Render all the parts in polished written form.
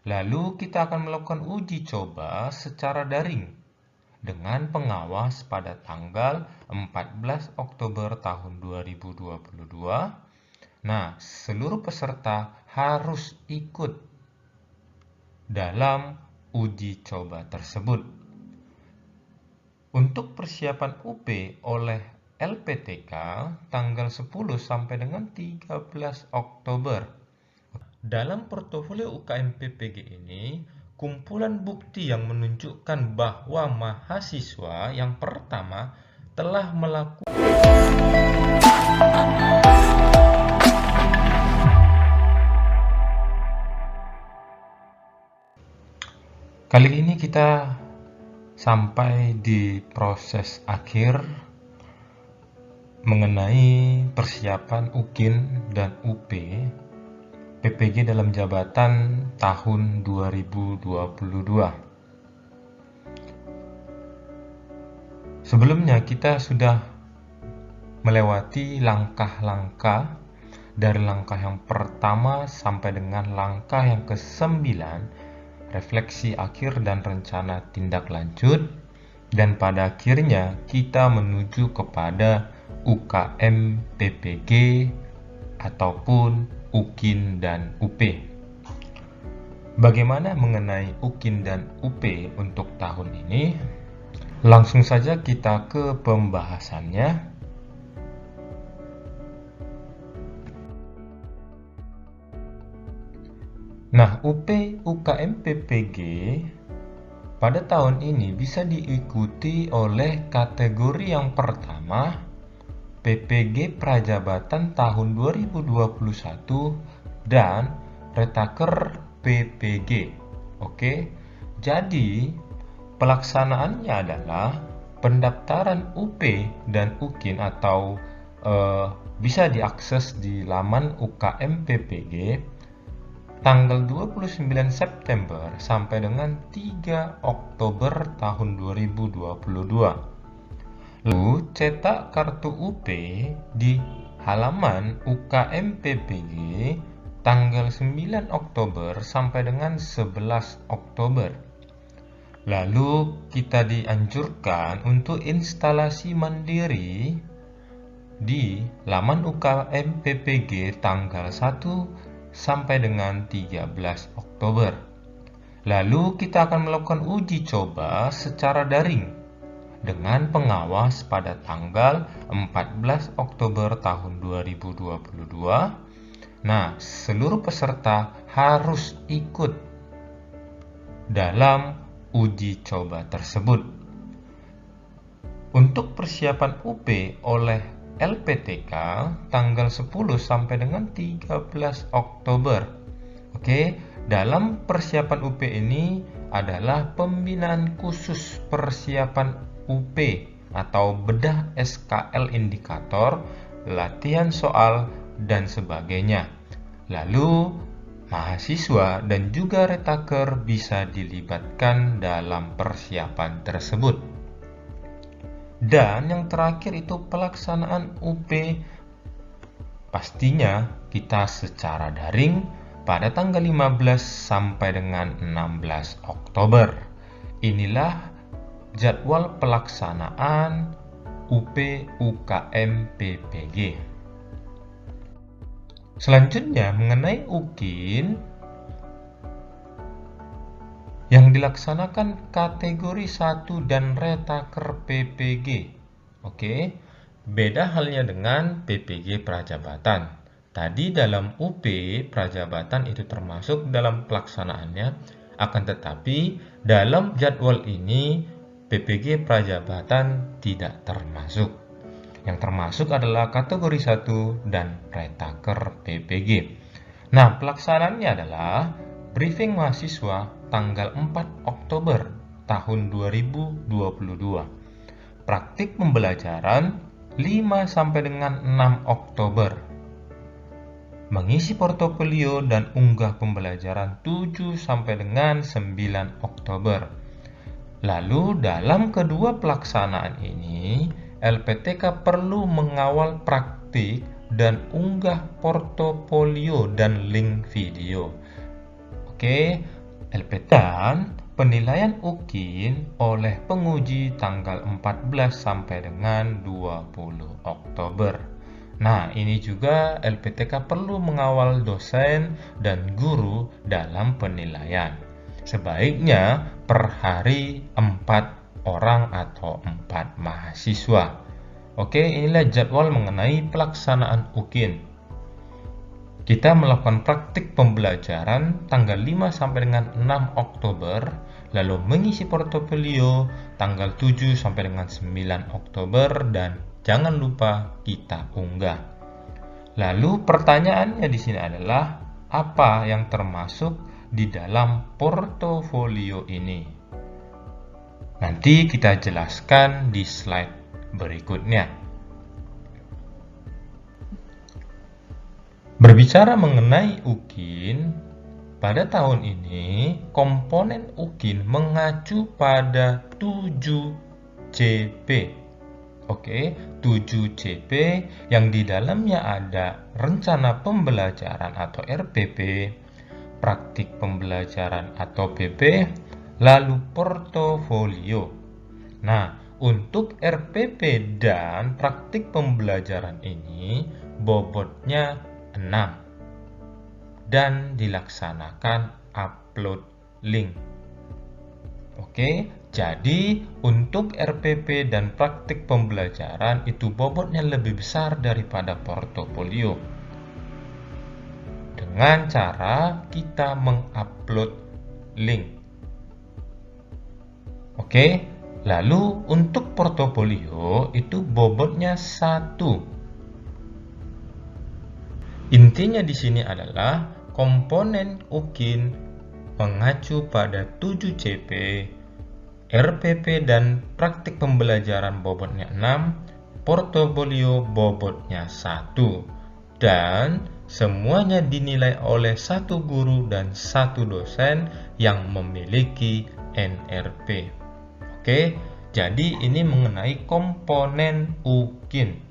Lalu kita akan melakukan uji coba secara daring dengan pengawas pada tanggal 14 Oktober tahun 2022. Nah, seluruh peserta harus ikut dalam uji coba tersebut. Untuk persiapan UP oleh LPTK tanggal 10 sampai dengan 13 Oktober. Dalam portofolio UKM PPG ini, kumpulan bukti yang menunjukkan bahwa mahasiswa yang pertama telah melakukan Kali ini kita sampai di proses akhir mengenai persiapan UKIN dan UP PPG dalam jabatan tahun 2022. Sebelumnya kita sudah melewati langkah-langkah dari langkah yang pertama sampai dengan langkah yang ke-9, refleksi akhir dan rencana tindak lanjut, dan pada akhirnya kita menuju kepada UKM PPG ataupun UKIN dan UP. Bagaimana mengenai UKIN dan UP untuk tahun ini? Langsung saja kita ke pembahasannya. Nah, UP UKM PPG pada tahun ini bisa diikuti oleh kategori yang pertama, PPG Prajabatan tahun 2021 dan Retaker PPG. Oke. Jadi, pelaksanaannya adalah pendaftaran UP dan UKIN atau bisa diakses di laman UKM PPG tanggal 29 September sampai dengan 3 Oktober tahun 2022. Lalu cetak kartu UP di halaman UKM PPG tanggal 9 Oktober sampai dengan 11 Oktober. Lalu kita dianjurkan untuk instalasi mandiri di laman UKM PPG tanggal 1 sampai dengan 13 Oktober. Lalu kita akan melakukan uji coba secara daring dengan pengawas pada tanggal 14 Oktober tahun 2022. Nah, seluruh peserta harus ikut dalam uji coba tersebut. Untuk persiapan UP oleh LPTK tanggal 10 sampai dengan 13 Oktober. Oke, dalam persiapan UP ini adalah pembinaan khusus persiapan UP atau bedah SKL indikator, latihan soal, dan sebagainya. Lalu, mahasiswa dan juga retaker bisa dilibatkan dalam persiapan tersebut. Dan yang terakhir itu pelaksanaan UP, pastinya kita secara daring pada tanggal 15 sampai dengan 16 Oktober. Inilah jadwal pelaksanaan UP UKM PPG. Selanjutnya mengenai UKIN yang dilaksanakan kategori 1 dan Retaker PPG. Oke, beda halnya dengan PPG Prajabatan. Tadi dalam UP Prajabatan itu termasuk dalam pelaksanaannya, akan tetapi dalam jadwal ini PPG Prajabatan tidak termasuk. Yang termasuk adalah kategori 1 dan Retaker PPG. Nah, pelaksanaannya adalah briefing mahasiswa tanggal 4 Oktober tahun 2022. Praktik pembelajaran 5 sampai dengan 6 Oktober. Mengisi portofolio dan unggah pembelajaran 7 sampai dengan 9 Oktober. Lalu dalam kedua pelaksanaan ini, LPTK perlu mengawal praktik dan unggah portofolio dan link video. Oke, LPT dan penilaian UKIN oleh penguji tanggal 14 sampai dengan 20 Oktober. Nah, ini juga LPTK perlu mengawal dosen dan guru dalam penilaian. Sebaiknya per hari 4 orang atau 4 mahasiswa. Oke, inilah jadwal mengenai pelaksanaan UKIN. Kita melakukan praktik pembelajaran tanggal 5 sampai dengan 6 Oktober, lalu mengisi portofolio tanggal 7 sampai dengan 9 Oktober, dan jangan lupa kita unggah. Lalu pertanyaannya di sini adalah apa yang termasuk di dalam portofolio ini? Nanti kita jelaskan di slide berikutnya. Berbicara mengenai UKIN, pada tahun ini komponen UKIN mengacu pada 7CP. Oke, 7CP yang di dalamnya ada rencana pembelajaran atau RPP, praktik pembelajaran atau PP, lalu portofolio. Nah, untuk RPP dan praktik pembelajaran ini bobotnya 6 dan dilaksanakan upload link. Oke, jadi untuk RPP dan praktik pembelajaran itu bobotnya lebih besar daripada portofolio. Dengan cara kita mengupload link. Oke, lalu untuk portofolio itu bobotnya 1. Intinya di sini adalah komponen UKIN mengacu pada 7CP, RPP dan praktik pembelajaran bobotnya 6, portofolio bobotnya 1, dan semuanya dinilai oleh 1 guru dan 1 dosen yang memiliki NRP. Oke, jadi ini mengenai komponen UKIN.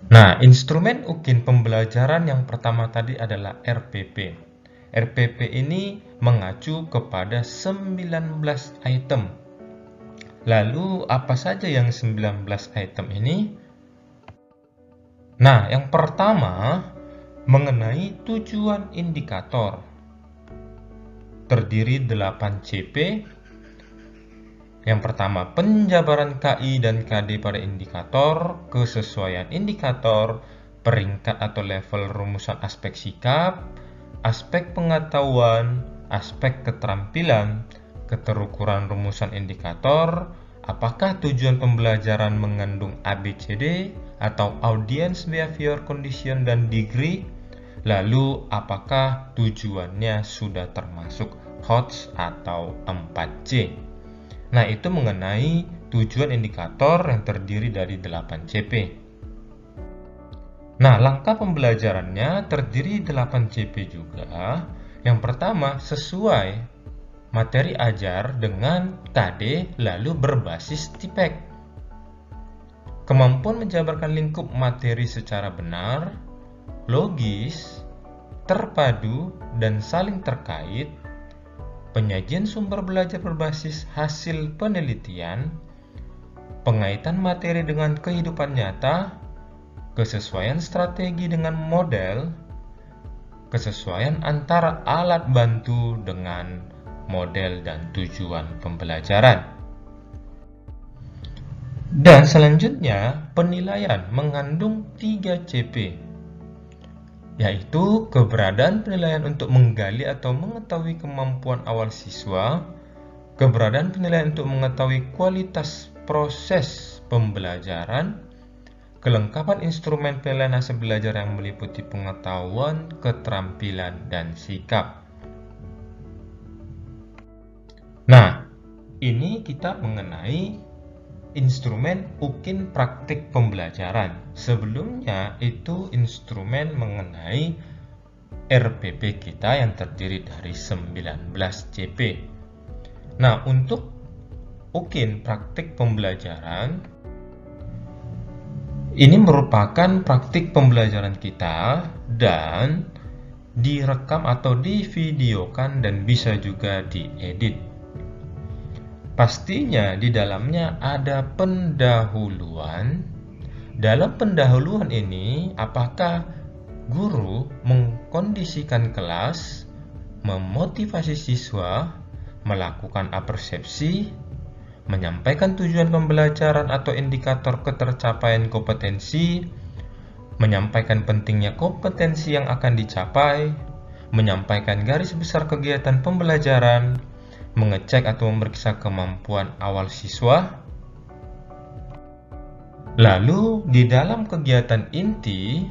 Nah, instrumen UKIN pembelajaran yang pertama tadi adalah RPP. RPP ini mengacu kepada 19 item. Lalu, apa saja yang 19 item ini? Nah, yang pertama mengenai tujuan indikator. Terdiri 8 CP. Yang pertama, penjabaran KI dan KD pada indikator, kesesuaian indikator, peringkat atau level rumusan aspek sikap, aspek pengetahuan, aspek keterampilan, keterukuran rumusan indikator, apakah tujuan pembelajaran mengandung ABCD atau Audience Behavior Condition dan Degree, lalu apakah tujuannya sudah termasuk HOTS atau 4C. Nah, itu mengenai tujuan indikator yang terdiri dari 8 CP. Nah, langkah pembelajarannya terdiri 8 CP juga. Yang pertama, sesuai materi ajar dengan KD lalu berbasis TIPEK. Kemampuan menjabarkan lingkup materi secara benar, logis, terpadu, dan saling terkait. Penyajian sumber belajar berbasis hasil penelitian, pengaitan materi dengan kehidupan nyata, kesesuaian strategi dengan model, kesesuaian antara alat bantu dengan model dan tujuan pembelajaran. Dan selanjutnya, penilaian mengandung 3 CP, yaitu keberadaan penilaian untuk menggali atau mengetahui kemampuan awal siswa, keberadaan penilaian untuk mengetahui kualitas proses pembelajaran, kelengkapan instrumen penilaian hasil belajar yang meliputi pengetahuan, keterampilan, dan sikap. Nah, ini kita mengenai instrumen UKIN praktik pembelajaran. Sebelumnya itu instrumen mengenai RPP kita yang terdiri dari 19 CP. Nah, untuk UKIN praktik pembelajaran ini merupakan praktik pembelajaran kita dan direkam atau divideokan, dan bisa juga diedit. Pastinya di dalamnya ada pendahuluan. Dalam pendahuluan ini, apakah guru mengkondisikan kelas, memotivasi siswa, melakukan apersepsi, menyampaikan tujuan pembelajaran atau indikator ketercapaian kompetensi, menyampaikan pentingnya kompetensi yang akan dicapai, menyampaikan garis besar kegiatan pembelajaran, mengecek atau memeriksa kemampuan awal siswa. Lalu, di dalam kegiatan inti,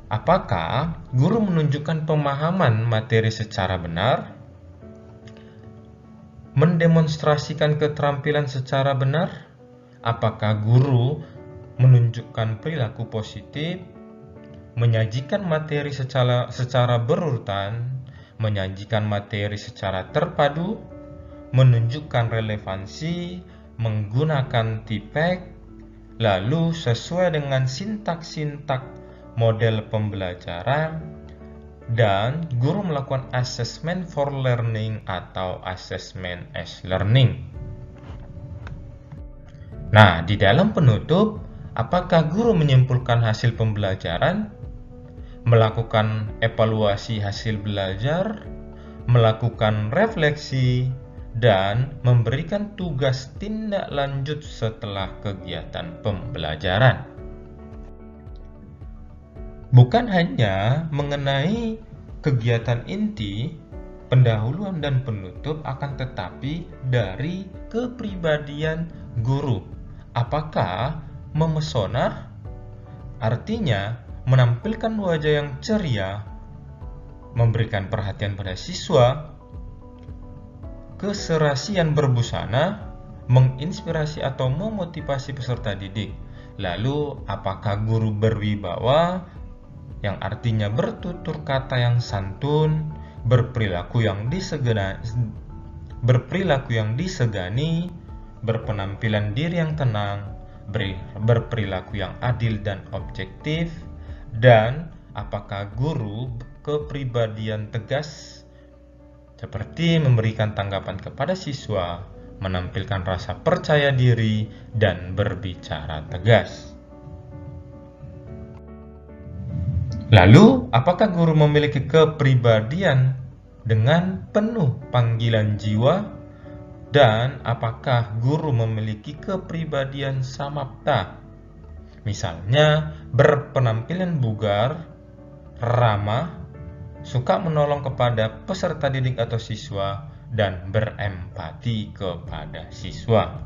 apakah guru menunjukkan pemahaman materi secara benar, mendemonstrasikan keterampilan secara benar? Apakah guru menunjukkan perilaku positif, menyajikan materi secara berurutan, menyajikan materi secara terpadu, menunjukkan relevansi, menggunakan tipek, lalu sesuai dengan sintak-sintak model pembelajaran, dan guru melakukan assessment for learning atau assessment as learning. Nah, di dalam penutup, apakah guru menyimpulkan hasil pembelajaran, melakukan evaluasi hasil belajar, melakukan refleksi, dan memberikan tugas tindak lanjut setelah kegiatan pembelajaran. Bukan hanya mengenai kegiatan inti, pendahuluan dan penutup, akan tetapi dari kepribadian guru. Apakah memesona? Artinya menampilkan wajah yang ceria, memberikan perhatian pada siswa, keserasian berbusana, menginspirasi atau memotivasi peserta didik. Lalu, apakah guru berwibawa, yang artinya bertutur kata yang santun, berperilaku yang disegani, berpenampilan diri yang tenang, berperilaku yang adil dan objektif, dan apakah guru kepribadian tegas, seperti memberikan tanggapan kepada siswa, menampilkan rasa percaya diri, dan berbicara tegas. Lalu, apakah guru memiliki kepribadian dengan penuh panggilan jiwa? Dan apakah guru memiliki kepribadian samapta? Misalnya, berpenampilan bugar, ramah, suka menolong kepada peserta didik atau siswa, dan berempati kepada siswa.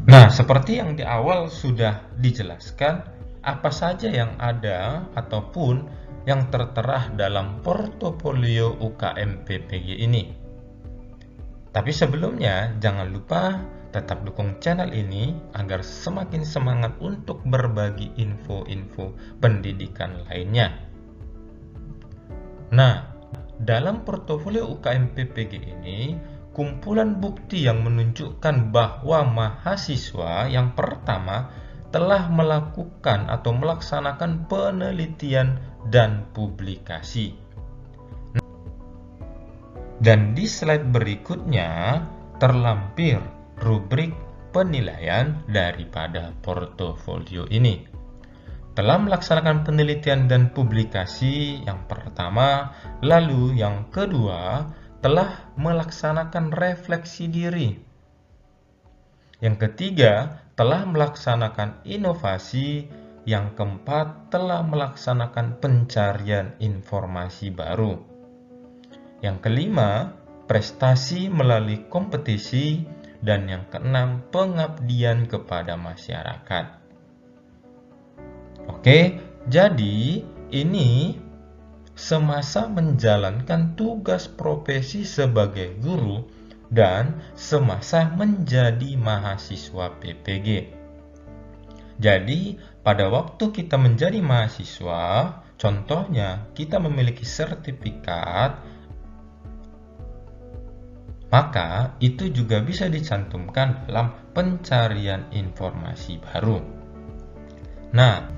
Nah, seperti yang di awal sudah dijelaskan, apa saja yang ada ataupun yang tertera dalam portofolio UKM PPG ini. Tapi sebelumnya, jangan lupa tetap dukung channel ini agar semakin semangat untuk berbagi info-info pendidikan lainnya. Nah, dalam portofolio UKM PPG ini, kumpulan bukti yang menunjukkan bahwa mahasiswa yang pertama telah melakukan atau melaksanakan penelitian dan publikasi. Dan di slide berikutnya terlampir rubrik penilaian daripada portofolio ini. Telah melaksanakan penelitian dan publikasi yang pertama, lalu yang kedua telah melaksanakan refleksi diri. Yang ketiga telah melaksanakan inovasi, yang keempat telah melaksanakan pencarian informasi baru. Yang kelima, prestasi melalui kompetisi, dan yang keenam, pengabdian kepada masyarakat. Oke, jadi ini semasa menjalankan tugas profesi sebagai guru dan semasa menjadi mahasiswa PPG. Jadi, pada waktu kita menjadi mahasiswa, contohnya kita memiliki sertifikat, maka itu juga bisa dicantumkan dalam pencarian informasi baru. Nah,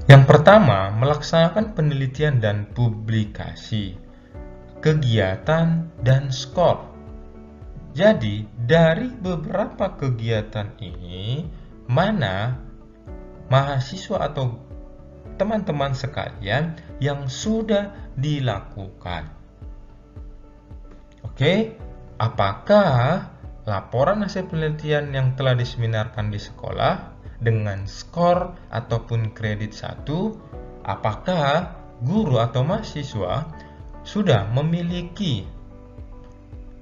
Yang pertama, melaksanakan penelitian dan publikasi, kegiatan, dan skor. Jadi, dari beberapa kegiatan ini, mana mahasiswa atau teman-teman sekalian yang sudah dilakukan? Oke, apakah laporan hasil penelitian yang telah diseminarkan di sekolah dengan skor ataupun kredit 1, apakah guru atau mahasiswa sudah memiliki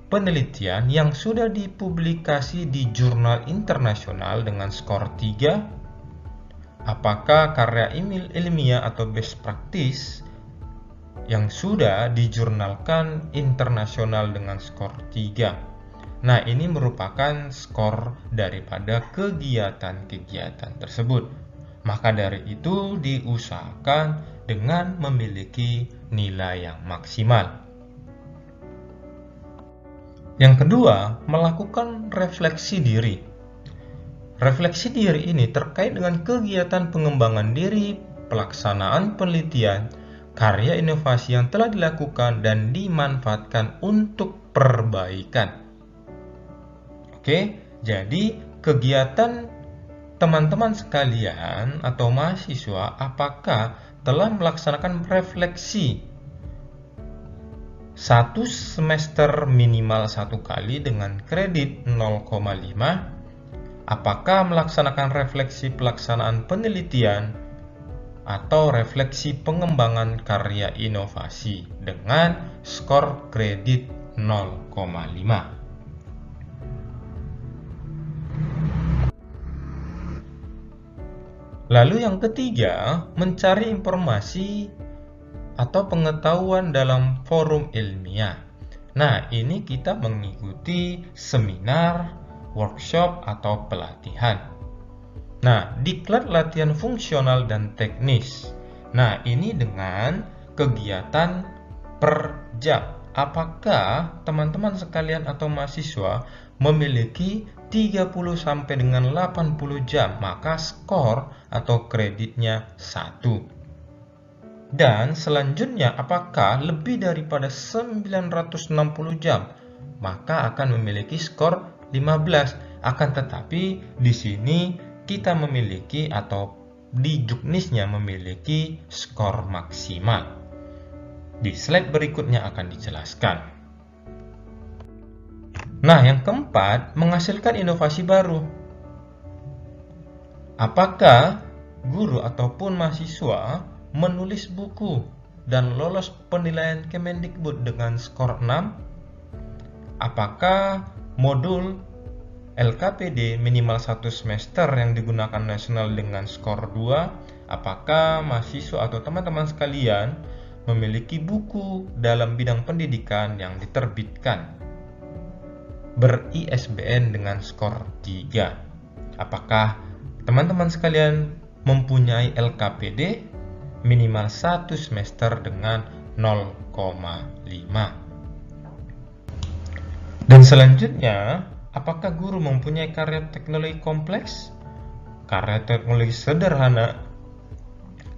penelitian yang sudah dipublikasi di jurnal internasional dengan skor 3? Apakah karya ilmiah atau best practice yang sudah dijurnalkan internasional dengan skor 3? Nah, ini merupakan skor daripada kegiatan-kegiatan tersebut. Maka dari itu diusahakan dengan memiliki nilai yang maksimal. Yang kedua, melakukan refleksi diri. Refleksi diri ini terkait dengan kegiatan pengembangan diri, pelaksanaan penelitian, karya inovasi yang telah dilakukan dan dimanfaatkan untuk perbaikan. Oke, jadi kegiatan teman-teman sekalian atau mahasiswa apakah telah melaksanakan refleksi satu semester minimal 1 kali dengan kredit 0,5? Apakah melaksanakan refleksi pelaksanaan penelitian atau refleksi pengembangan karya inovasi dengan skor kredit 0,5? Lalu yang ketiga, mencari informasi atau pengetahuan dalam forum ilmiah. Nah, ini kita mengikuti seminar, workshop, atau pelatihan. Nah, diklat latihan fungsional dan teknis. Nah, ini dengan kegiatan per jam. Apakah teman-teman sekalian atau mahasiswa memiliki 30 sampai dengan 80 jam, maka skor atau kreditnya 1. Dan selanjutnya, apakah lebih daripada 960 jam, maka akan memiliki skor 15. Akan tetapi di sini kita memiliki atau di juknisnya memiliki skor maksimal. Di slide berikutnya akan dijelaskan. Nah, yang keempat, menghasilkan inovasi baru. Apakah guru ataupun mahasiswa menulis buku dan lolos penilaian Kemendikbud dengan skor 6? Apakah modul LKPD minimal 1 semester yang digunakan nasional dengan skor 2? Apakah mahasiswa atau teman-teman sekalian memiliki buku dalam bidang pendidikan yang diterbitkan ber-ISBN dengan skor 3? Apakah teman-teman sekalian mempunyai LKPD minimal 1 semester dengan 0,5? Dan selanjutnya, apakah guru mempunyai karya teknologi kompleks, karya teknologi sederhana,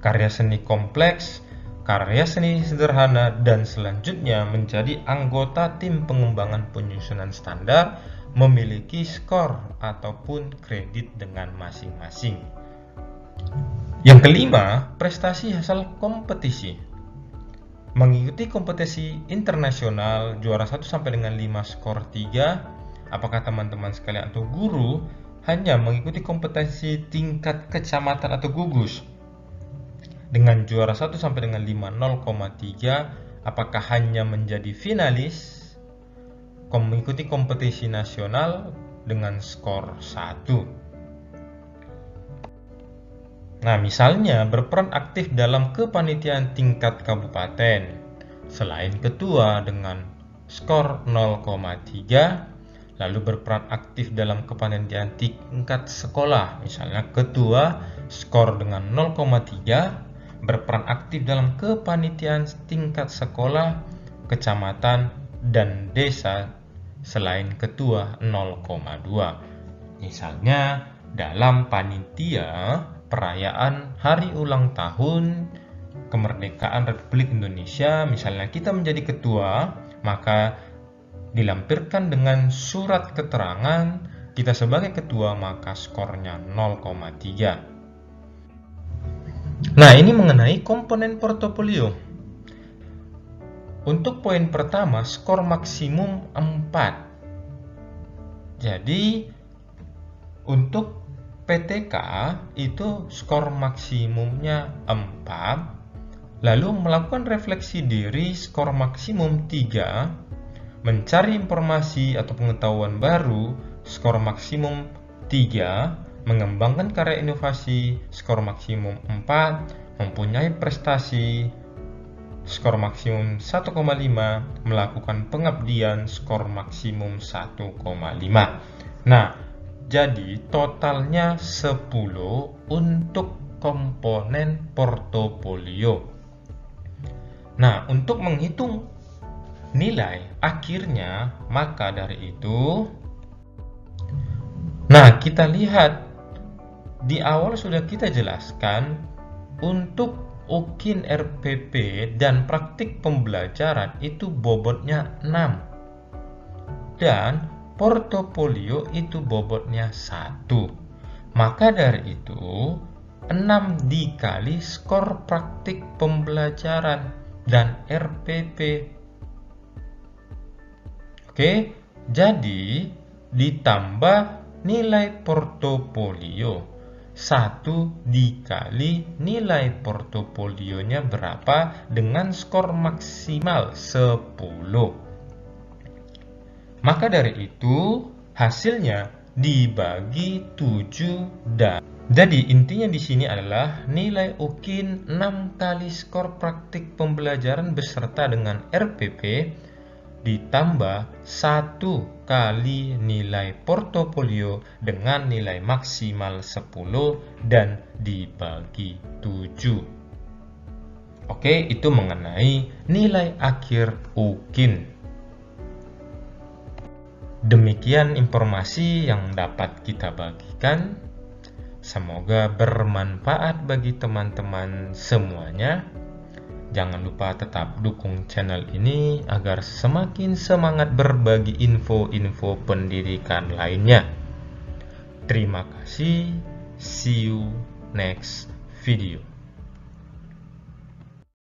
karya seni kompleks, karya seni sederhana, dan selanjutnya menjadi anggota tim pengembangan penyusunan standar, memiliki skor ataupun kredit dengan masing-masing. Yang kelima, prestasi hasil kompetisi. Mengikuti kompetisi internasional juara 1 sampai dengan 5 skor 3. Apakah teman-teman sekalian atau guru hanya mengikuti kompetisi tingkat kecamatan atau gugus dengan juara 1 sampai dengan 5 0,3? Apakah hanya menjadi finalis mengikuti kompetisi nasional dengan skor 1? Nah, misalnya berperan aktif dalam kepanitiaan tingkat kabupaten selain ketua dengan skor 0,3, lalu berperan aktif dalam kepanitiaan tingkat sekolah, misalnya ketua skor dengan 0,3, berperan aktif dalam kepanitiaan tingkat sekolah, kecamatan, dan desa selain ketua 0,2. Misalnya dalam panitia perayaan hari ulang tahun kemerdekaan Republik Indonesia, misalnya kita menjadi ketua, maka dilampirkan dengan surat keterangan kita sebagai ketua, maka skornya 0,3. Nah, ini mengenai komponen portofolio. Untuk poin pertama, skor maksimum 4. Jadi, untuk PTK itu skor maksimumnya 4. Lalu melakukan refleksi diri, skor maksimum 3. Mencari informasi atau pengetahuan baru, skor maksimum 3. Mengembangkan karya inovasi, skor maksimum 4. Mempunyai prestasi, skor maksimum 1,5. Melakukan pengabdian, skor maksimum 1,5. Nah, jadi totalnya 10 untuk komponen portofolio. Nah, untuk menghitung nilai akhirnya, maka dari itu, nah kita lihat di awal sudah kita jelaskan untuk UKIN RPP dan praktik pembelajaran itu bobotnya 6 dan portofolio itu bobotnya 1. Maka dari itu 6 dikali skor praktik pembelajaran dan RPP. Oke, jadi ditambah nilai portofolio. 1 dikali nilai portofolionya berapa dengan skor maksimal 10. Maka dari itu hasilnya dibagi 7 dan jadi intinya di sini adalah nilai UKIN 6 kali skor praktik pembelajaran beserta dengan RPP ditambah 1 kali nilai portofolio dengan nilai maksimal 10 dan dibagi 7. Oke, itu mengenai nilai akhir UKIN. Demikian informasi yang dapat kita bagikan. Semoga bermanfaat bagi teman-teman semuanya. Jangan lupa tetap dukung channel ini agar semakin semangat berbagi info-info pendidikan lainnya. Terima kasih. See you next video.